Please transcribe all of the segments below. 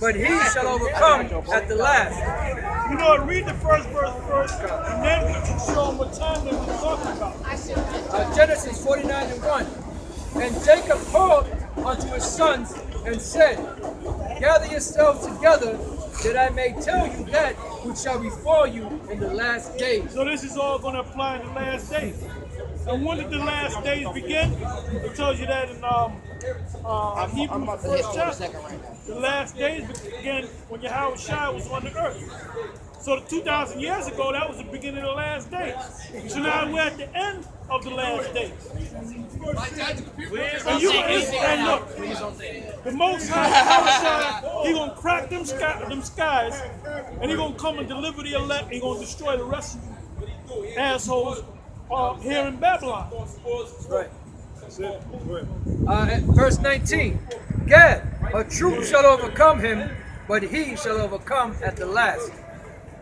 but he shall overcome at the last. You know, read the first verse first, and then we can show them what time that we're talking about. Genesis 49:1. And Jacob called unto his sons and said, gather yourselves together, that I may tell you that which shall befall you in the last days. So this is all going to apply in the last days. And when did the last days begin? It tells you that in Hebrews, the first chapter. The last days began when Yahweh Shai was on the earth. So 2,000 years ago, that was the beginning of the last days. So now we're at the end of the last days. And look, the Most High, Yahweh Shai, He gonna crack them skies, and He gonna come and deliver the elect. He gonna destroy the rest of you assholes here in Babylon. Right. Verse 19. Gad, a troop shall overcome him, but he shall overcome at the last.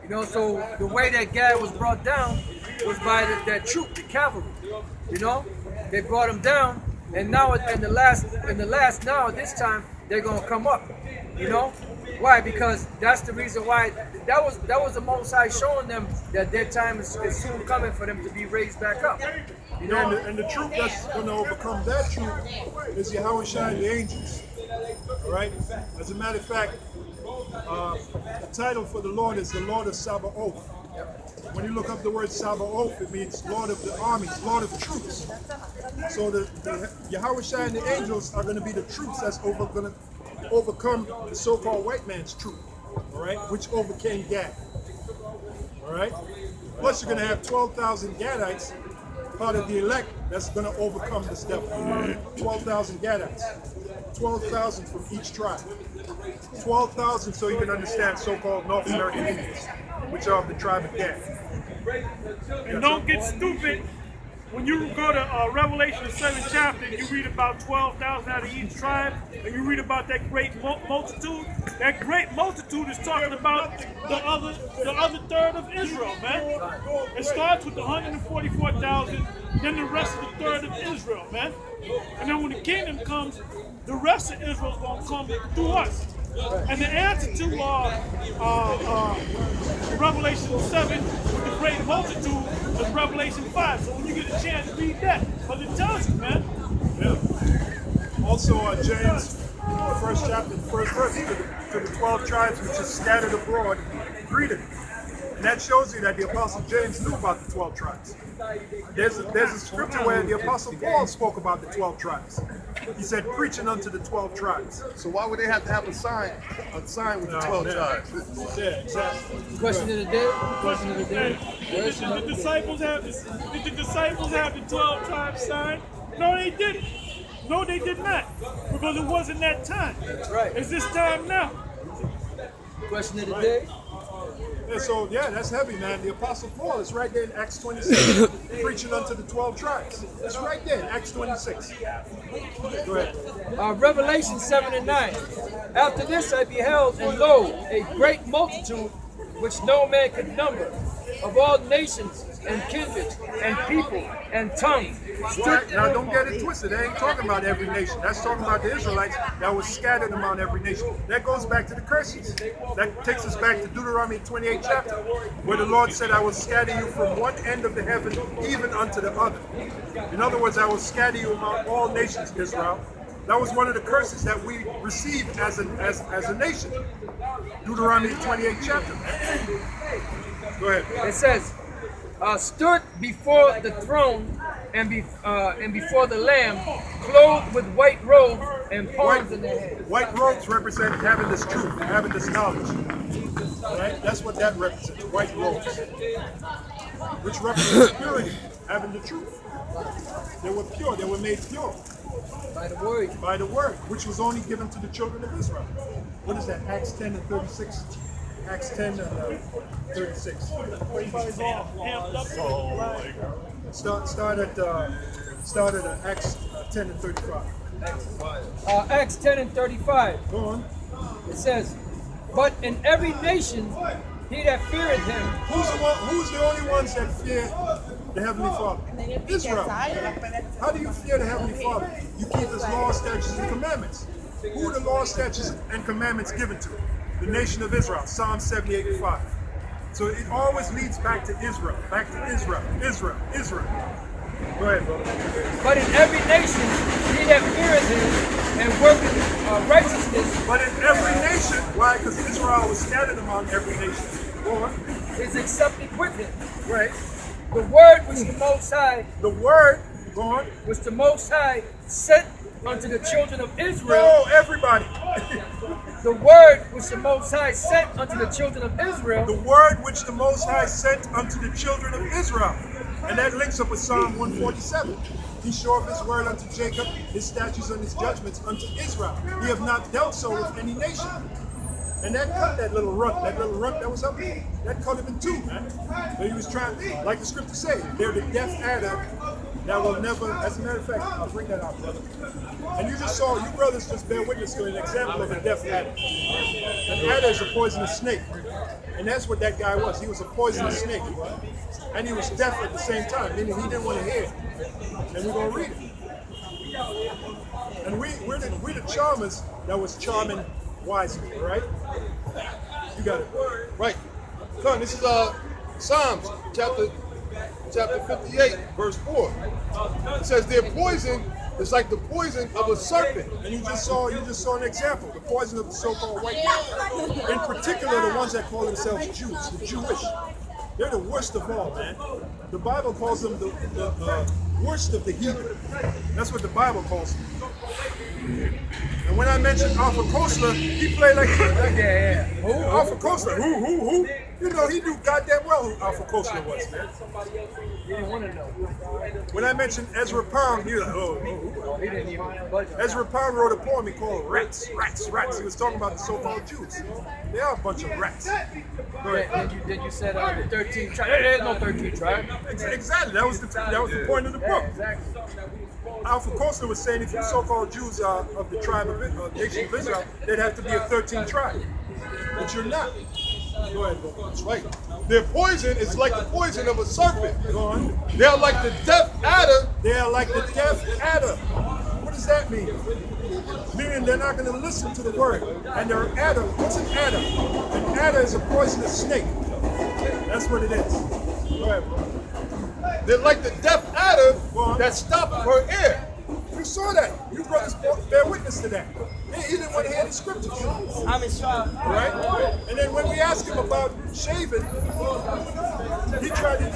You know, so the way that Gad was brought down was by that troop, the cavalry. You know, they brought him down, and now in the last now this time they're gonna come up. You know, why? Because that's the reason why that was the Most High showing them that their time is soon coming for them to be raised back up. You know, and the troop that's going to overcome that troop is Yahweh Shai and the angels. All right. As a matter of fact, the title for the Lord is the Lord of Sabaoth. When you look up the word Sabaoth, it means Lord of the armies, Lord of troops. So the Yahweh Shai and the angels are going to be the troops that's going to overcome the so-called white man's troop, all right, which overcame Gad. All right. Plus, you're going to have 12,000 Gadites, part of the elect, that's going to overcome this devil. 12,000 Gadites. 12,000 from each tribe. 12,000 so you can understand so-called North American Indians, which are of the tribe of Gad. And don't get stupid. When you go to Revelation, the 7th chapter, you read about 12,000 out of each tribe, and you read about that great multitude. That great multitude is talking about the other third of Israel, man. It starts with the 144,000, then the rest of the third of Israel, man. And then when the kingdom comes, the rest of Israel is going to come through us. And the answer to Revelation 7 with the great multitude is Revelation 5. So when you get a chance, read that. But it tells you, man. Yeah. Also, James, the first chapter, the first verse, to the 12 tribes which are scattered abroad, greeted. And that shows you that the Apostle James knew about the 12 tribes. There's a scripture where the Apostle Paul spoke about the 12 tribes. He said, preaching unto the 12 tribes. So why would they have to have a sign with the 12 tribes? Yeah, exactly. Question of the day. Question of the day. Did the disciples have the 12 tribes sign? No, they didn't. No, they did not. Because it wasn't that time. That's right. It's this time now. Question of the day. And so, yeah, that's heavy, man. The Apostle Paul is right there in Acts 26, preaching unto the 12 tribes. It's right there in Acts 26. Go ahead. Revelation 7:9. After this I beheld, and lo, a great multitude which no man could number, of all nations and kindreds and people and tongues. Now, don't get it twisted. They ain't talking about every nation. That's talking about the Israelites that was scattered among every nation. That goes back to the curses. That takes us back to Deuteronomy 28 chapter, where the Lord said, I will scatter you from one end of the heaven even unto the other. In other words, I will scatter you among all nations, Israel. That was one of the curses that we received as a nation. Deuteronomy 28 chapter. Go ahead. It says, stood before the throne and before the Lamb, clothed with white robes and palms in their hands. White robes represent having this truth, having this knowledge. Right? That's what that represents, white robes. Which represents purity, having the truth. They were pure, they were made pure. By the word. By the word, which was only given to the children of Israel. What is that, Acts 10 and 36? Acts 10 and 36. Everybody's all amped up. Start at Acts 10 and 35. Acts 10 and 35. Go on. It says, but in every nation he that feareth him. Who's the only ones that fear the Heavenly Father? Israel. How do you fear the Heavenly Father? You keep His laws, statutes, and commandments. Who the law, statutes, and commandments given to? The nation of Israel, Psalm 78:5. So it always leads back to Israel, Israel. Go ahead, brother. But in every nation, he that feareth him and worketh righteousness But in every nation, why? Because Israel was scattered among every nation. Go on. is accepted with him. Right. The word which the Most High, The word, go on. which the Most High sent unto the children of Israel, No, everybody. the word which the Most High sent unto the children of Israel, The word which the Most High sent unto the children of Israel. And that links up with Psalm 147. He showeth his word unto Jacob, his statutes and his judgments unto Israel. He have not dealt so with any nation. And that cut that little runt that was up there, that cut him in two, man. But he was trying, like the scripture say, they're the deaf adder that will never, as a matter of fact, I'll bring that out, brother. And you just saw, you brothers just bear witness to an example of a deaf adder. An adder is a poisonous snake. And that's what that guy was. He was a poisonous snake. And he was deaf at the same time, meaning he didn't want to hear. And we're going to read it. And we're the charmers that was charming wisely, right? You got it. Right. Son, this is Psalms chapter 58, verse 4. It says their poison is like the poison of a serpent. And you just saw an example, the poison of the so-called white people. In particular, the ones that call themselves Jews, the Jewish. They're the worst of all, man. The Bible calls them the worst of the heathen. That's what the Bible calls them. And when I mentioned Alpha Kosler, he played like Who? Alpha Kosler. Who? You know, he knew goddamn well who Alpha Kosler was, man. He didn't want to know. When I mentioned Ezra Pound, he was like, oh. He didn't even budge. Ezra Pound wrote a poem he called Rats. He was talking about the so-called Jews. They are a bunch of rats. Go ahead. Then you said the 13 tribes. There's no 13 tribes. Exactly. That was the point of the book. Exactly. Alpha Costa was saying if you so-called Jews are of the tribe of nation of Israel, they'd have to be a 13 tribe. But you're not. Go ahead, bro. That's right. Their poison is like the poison of a serpent. Go on. They are like the deaf adder. They are like the deaf adder. What does that mean? Meaning they're not going to listen to the word. And they're adder. What's an adder? An adder is a poisonous snake. That's what it is. Go ahead, bro. They're like the deaf adder that stopped her ear. You saw that. You brothers bear witness to that. He didn't want to hear the scriptures. Right? And then when we asked him about shaving, he tried to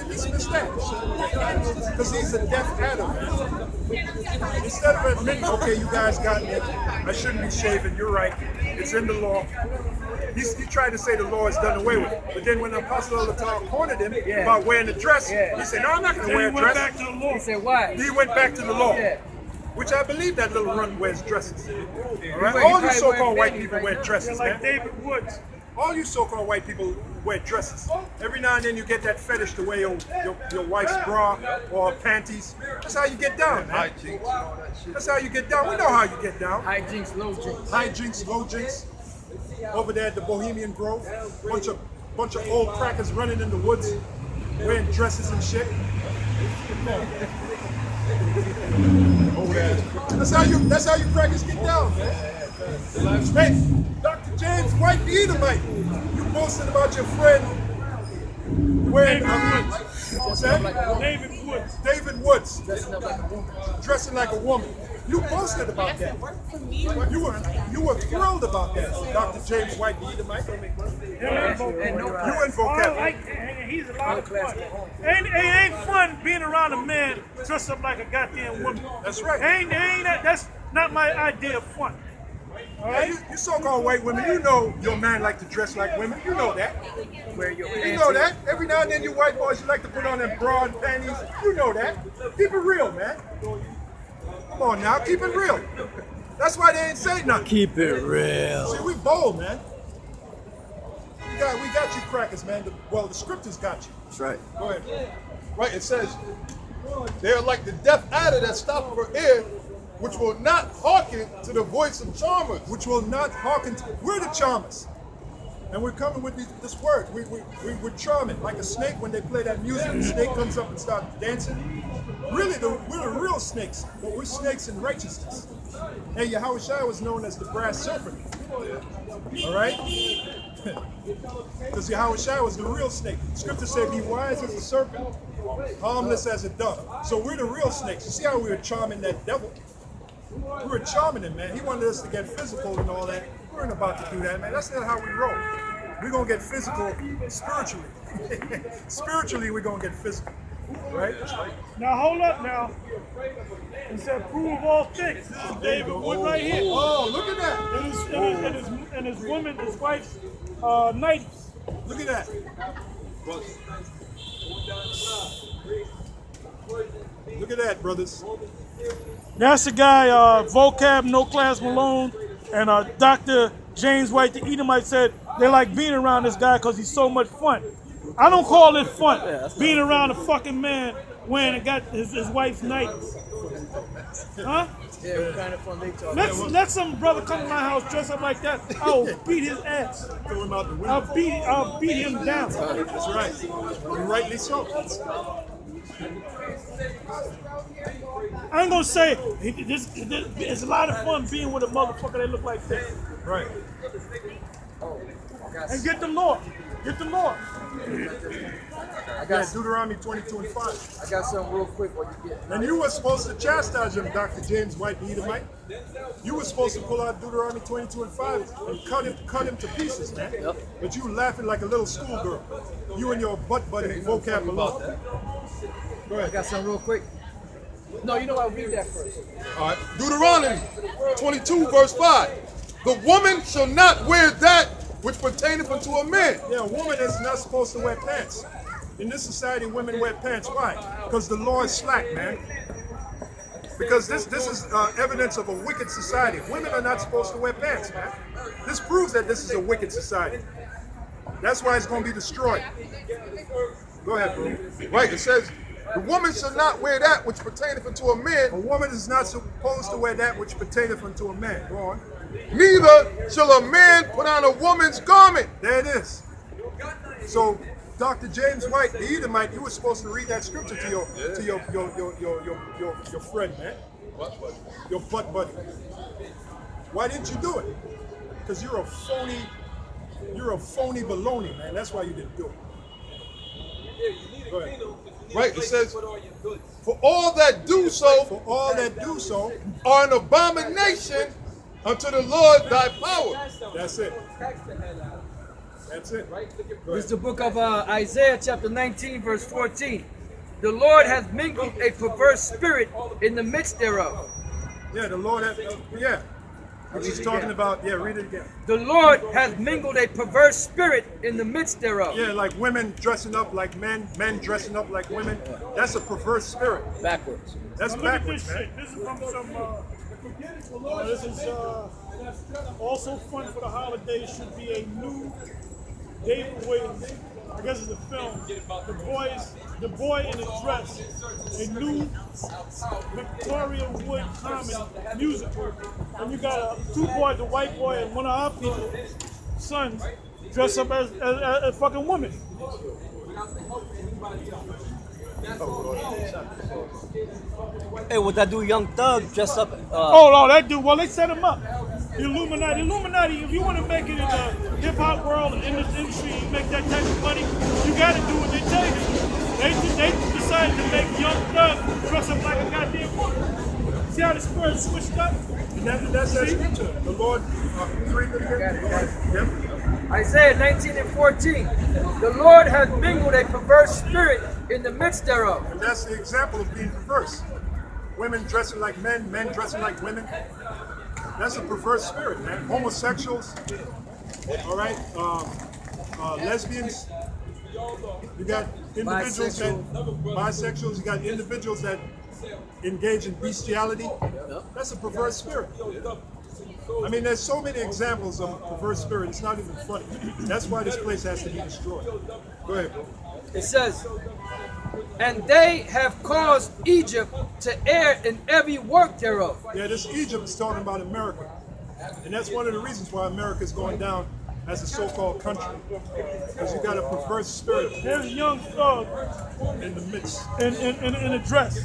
dismiss that. Because he's a deaf adder, man. Instead of admitting, okay, you guys got me, I shouldn't be shaving, you're right, it's in the law. He tried to say the law is done away with. But then when the Apostle of the Town cornered him about wearing a dress, he said, no, I'm not going to wear a dress. Back to the law. He said, why? He went back to the law. Yeah. Which I believe that little run wears dresses. All right? He All you probably so-called wearing white panties people right wear now. dresses, Like man. David Woods. All you so-called white people wear dresses. Every now and then you get that fetish to wear your wife's bra or panties. That's how you get down, man. That's how you get down. We know how you get down. High jinks, low jinks. High jinks, low jinks. Over there at the Bohemian Grove, bunch of old crackers running in the woods, wearing dresses and shit. That's how you crackers get down, man. Hey, Dr. James White the Edomite, you posted about your friend wearing what's that? David Woods. Dressing like a woman. You posted about that. You were thrilled about that, Dr. James White the Edomite. You and vocab. He's a lot of fun. Ain't fun being around a man dressed up like a goddamn woman. That's right. That's not my idea of fun. All right? You so-called white women, you know your man like to dress like women. You know that. You know that. Every now and then you white boys, you like to put on them bra and panties. You know that. Keep it real, man. Come on now, keep it real. That's why they ain't say nothing. Keep it real. See, we bold, man. We got you crackers, man. The scriptures got you. That's right. Go ahead. Right, it says, they are like the deaf adder that stopped her ear, which will not hearken to the voice of charmers. Which will not hearken to. We're the charmers. And we're coming with this word. We're charming. Like a snake when they play that music, the snake comes up and starts dancing. Really, we're the real snakes, but we're snakes in righteousness. Hey, Yahushua was known as the brass serpent. All right? Because Yahushua was the real snake. Scripture said, be wise as a serpent, harmless as a dove. So we're the real snakes. You see how we were charming that devil? We were charming him, man. He wanted us to get physical and all that. We weren't about to do that, man. That's not how we roll. We're going to get physical spiritually. Spiritually, we're going to get physical. Right? Now hold up now. He said, prove all things. This is David Wood right here. Oh, look at that. And his woman, his wife's 90s. Look at that. Look at that, brothers. That's the guy, Vocab, No Class Malone, and Dr. James White, the Edomite, said they like being around this guy because he's so much fun. I don't call it fun, being around a fucking man when it got his wife's 90s. Huh? Yeah, what kind of fun they talking Let some brother come to my house dressed up like that. I'll beat his ass. Throw him out the window. I'll beat him down. That's right. And rightly so. I ain't gonna say it's a lot of fun being with a motherfucker that look like that. Right. And get the Lord. Get the Lord. I Yeah, got Deuteronomy 22 and 5. I got something real quick while you get. And you were supposed to chastise him, Dr. James White, the Edomite. You were supposed to pull out Deuteronomy 22 and 5 and cut him to pieces, man. Yep. But you were laughing like a little schoolgirl. You and your butt buddy vocab alone. Go I ahead. got something real quick. No, you know I'll read that first. All right. Deuteronomy 22, verse 5. The woman shall not wear that which pertaineth unto a man. Yeah, a woman is not supposed to wear pants. In this society, women wear pants. Why? Because the law is slack, man. Because this is evidence of a wicked society. Women are not supposed to wear pants, man. This proves that this is a wicked society. That's why it's going to be destroyed. Go ahead, bro. Right, it says, the woman shall not wear that which pertaineth unto a A man, woman is not supposed to wear that which pertaineth unto a man. Go on. neither shall a man put on a woman's garment. There it is. So, Dr. James White, the Edomite, you were supposed to read that scripture to your friend, man. Your butt buddy. Why didn't you do it? Because you're a phony baloney, man. That's why you didn't do it. Go ahead. Right, it says, for all that do so For all that do so, are an abomination unto the Lord thy power. that's it. That's it. Go This is ahead. the book of Isaiah chapter 19 verse 14. The Lord hath mingled a perverse spirit in the midst thereof. Yeah, the Lord has, yeah. Which is talking about, yeah, read it again. The Lord hath mingled a perverse spirit in the midst thereof. Yeah, like women dressing up like men, men dressing up like women. That's a perverse spirit. Backwards. That's Now look at this backwards, man. shit. This is from some. This is also fun for the holidays. Should be a new David Williams. I guess it's a film. The boy in a dress. A new Victoria Wood comedy musical. And you got two boys, a white boy and one of our people, sons, dressed up as fucking women. Hey, what that dude, Young Thug, dressed up? Oh, that dude. Well, they set him up. The Illuminati. If you want to make it in the hip hop world, in this industry, and make that type of money, you got to do what they tell you to do. They decided to make Young Thug dress up like a goddamn woman. See how the spirit switched up? And that's that scripture. The Lord, read it again. Yep. Isaiah 19 and 14. The Lord hath mingled a perverse spirit in the midst thereof. And that's the example of being perverse. Women dressing like men, men dressing like women. That's a perverse spirit, man. Homosexuals, all right, lesbians. You got individuals bisexuals. You got individuals that engage in bestiality. That's a perverse spirit. I mean, there's so many examples of perverse spirit. It's not even funny. That's why this place has to be destroyed. Go ahead, bro. It says, and they have caused Egypt to err in every work thereof. Yeah, this Egypt is talking about America. And that's one of the reasons why America is going down as a so-called country. Because you got a perverse spirit There's Young Thug in the midst. in a dress.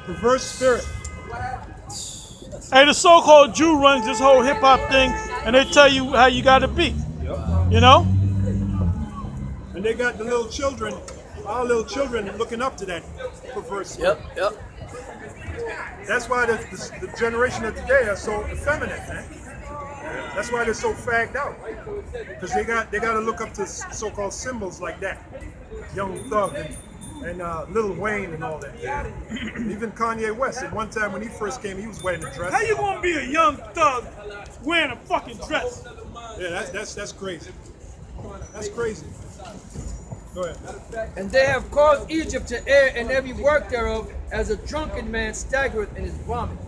Perverse spirit. Hey, the so-called Jew runs this whole hip hop thing, and they tell you how you got to be. You know? And they got the little children, our little children, looking up to that perverse spirit. Yep. That's why the generation of today are so effeminate, man. That's why they're so fagged out, because they got to look up to so-called symbols like that, Young Thug and Lil Wayne and all that. Even Kanye West, at one time when he first came, he was wearing a dress. How you gonna be a young thug wearing a fucking dress? Yeah, that's crazy. That's crazy. Go ahead. And they have caused Egypt to err in every work thereof, as a drunken man staggereth in his vomit.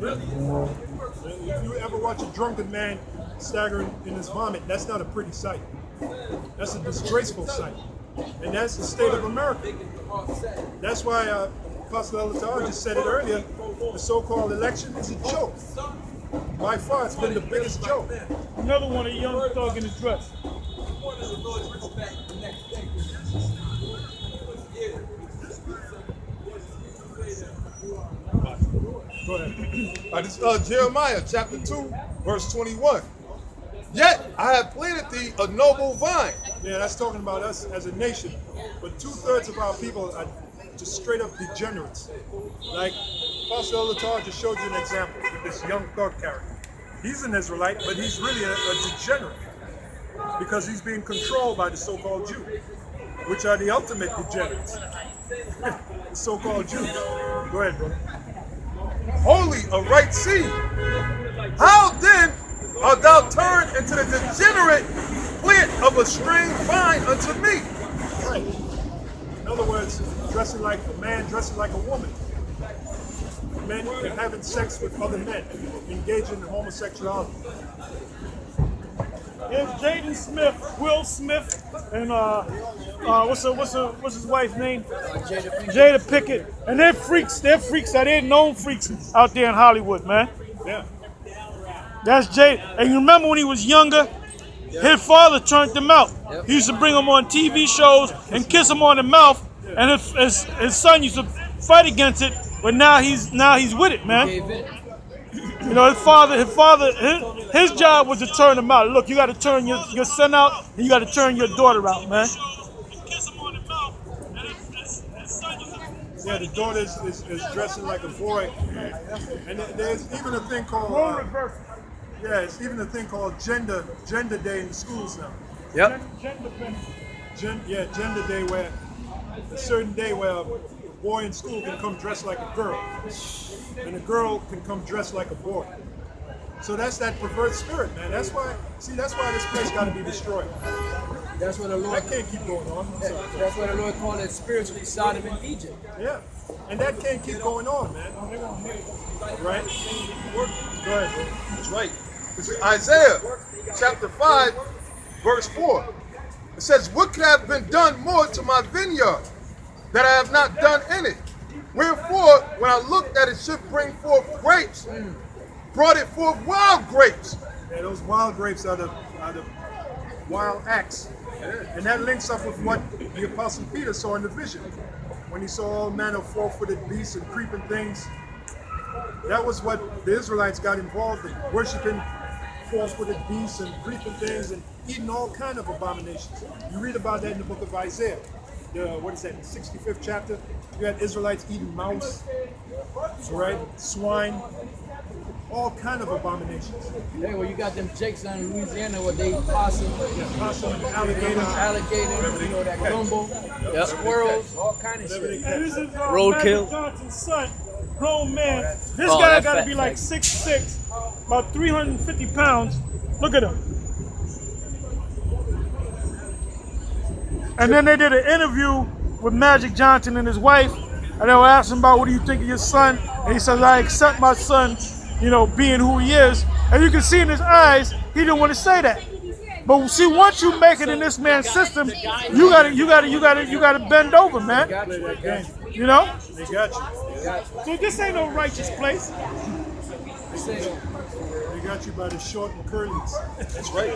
If you ever watch a drunken man staggering in his vomit, that's not a pretty sight. That's a disgraceful sight. And that's the state of America. That's why Apostle Elatar just said it earlier, the so-called election is a joke. By far, it's been the biggest joke. Another one, a young thug in his dress. Go ahead. This is Jeremiah chapter 2, verse 21. Yet I have planted thee a noble vine. Yeah, that's talking about us as a nation. But 2/3 of our people are just straight up degenerates. Like Apostle Elatar just showed you an example with this young thug character. He's an Israelite, but he's really a degenerate because he's being controlled by the so-called Jew, which are the ultimate degenerates. The so-called Jews. Go ahead, brother. Holy a right seed. How then art thou turned into the degenerate plant of a strange vine unto me? Right. In other words, dressing like a man, dressing like a woman. Men having sex with other men, engaging in homosexuality. There's Jaden Smith, Will Smith, and what's his wife's name? Jada Pickett. And they're freaks. They're known freaks out there in Hollywood, man. Yeah. That's Jada. And you remember when he was younger, his father turned him out. He used to bring him on TV shows and kiss him on the mouth, and his son used to fight against it. But now he's with it, man. You know, his job was to turn him out. Look, you got to turn your son out, and you got to turn your daughter out, man. Yeah, the daughter is dressing like a boy, and there's even a thing called it's even a thing called gender day in the schools now. Yep. Gender day, where a certain day where a boy in school can come dressed like a girl, and a girl can come dressed like a boy. So that's that perverse spirit, man. That's why this place got to be destroyed. That's what the Lord. That can't keep going on. That's what the Lord called it spiritually Sodom and Egypt. Yeah, and that can't keep going on, man. Right? Go ahead, bro. That's right. This is Isaiah chapter 5, verse 4. It says, what could have been done more to my vineyard that I have not done in it? Wherefore, when I looked that it should bring forth grapes, brought it forth wild grapes. Yeah, those wild grapes are the wild acts. And that links up with what the Apostle Peter saw in the vision. When he saw all manner of four-footed beasts and creeping things. That was what the Israelites got involved in, worshiping four-footed beasts and creeping things and eating all kind of abominations. You read about that in the book of Isaiah. The 65th chapter. You had Israelites eating mouse, right? Swine, all kind of abominations. Hey, well, you got them jakes down in Louisiana where they eat possum, Possum, alligator, you know, that gumbo, squirrels, all kind of shit. And this is Roadkill. Magic Johnson's son, grown man. This Oh, guy that got to fat be like fat. 6'6", about 350 pounds. Look at him. And then they did an interview with Magic Johnson and his wife, and they were asking about, what do you think of your son? And he says, I accept my son, you know, being who he is. And you can see in his eyes, he didn't want to say that. But see, once you make it in this man's system, you gotta bend over, man. You know? they got you. So this ain't no righteous place. They got you by the short and curlies. That's right.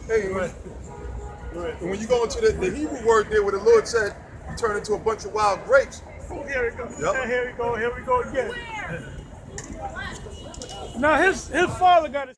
Hey, Go ahead. Go ahead. and when you go into the Hebrew word there where the Lord said, you turn into a bunch of wild grapes. Here we go. Yep. Here we go again. Now his father got a